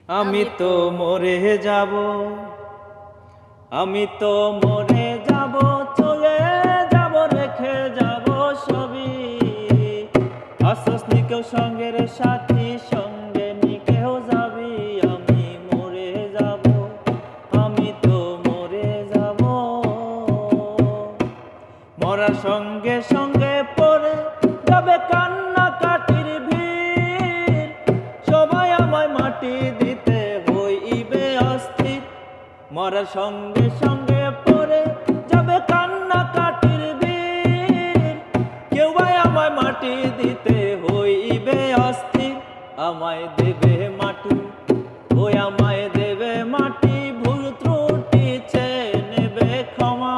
আমি তো মরে যাব, আমি তো মরে যাব, চলে যাব, রেখে যাব সবই। আসস নি কেউ সঙ্গের সাথী, সঙ্গে নি কেউ যাবি। আমি মরে যাব, আমি তো মরে যাব। মরার সঙ্গে সঙ্গে পড়ে যাবে কান্না কাটির ভিড়। সবাই আমায় মাটি দিতে হইবে অস্থির। মরার সঙ্গে সঙ্গে পড়ে যাবে কান্না কাটির ভিড়। কেউ ভাই আমায় মাটি দিতে হইবে অস্থির। আমায় দেবে মাটি, ওই আমায় দেবে মাটি। ভুল ত্রুটি চেয়ে নেবে ক্ষমা।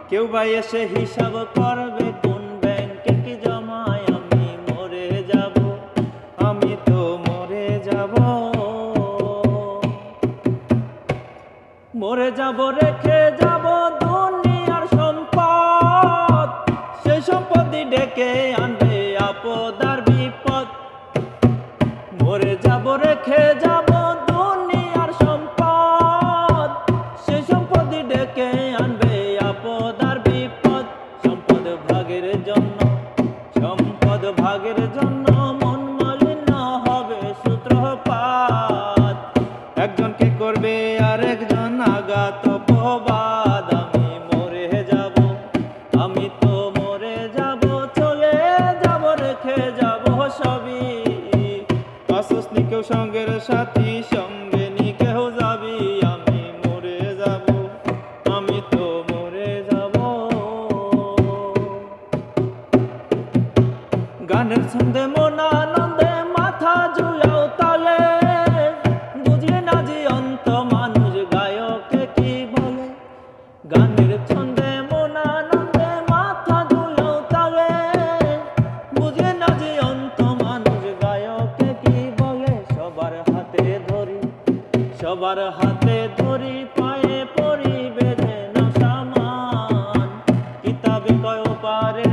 কেউ ভাই এসে হিসাব করবে কোন ব্যাংকে কি জমায়। আমি মরে যাব, আমি তো মরে যাব। মরে যাব, রেখে যাব দুনিয়ার সম্পদ। সেই সম্পদই ডেকে আনবে আপদ আর বিপদ। মরে যাব, রেখে যাব দুনিয়ার সম্পদ। সেই সম্পদই ডেকে আনবে আপদ আর বিপদ। সম্পদ ভাগের জন্য, সম্পদ ভাগের জন্য মন মালিন্য হবে সূত্রপাত। একজনকে করবে আর একজন আঘাত অপবাদ। আমি মরে যাব, আমি তো মরে যাব, চলে যাব, রেখে যাব সবই। আসস নি কেউ সঙ্গের সাথী, সঙ্গে নি কেউ যাবি। আমি মরে যাব, আমি তো মরে যাব। গানের ছন্দে মন আনন্দে মাথা ঝুলাও তালে। বুঝলে না জীবন্ত মানুষ গায়কে কি বলে। গানের ছন্দে মন আনন্দে মাথা ঝুলাও তালে। বুঝলে না জীবন্ত মানুষ গায়কে কি বলে। সবার হাতে ধরি, সবার হাতে ধরি, পায়ে পড়ি বেঁধে না সামান। কিতাবে কয় পারে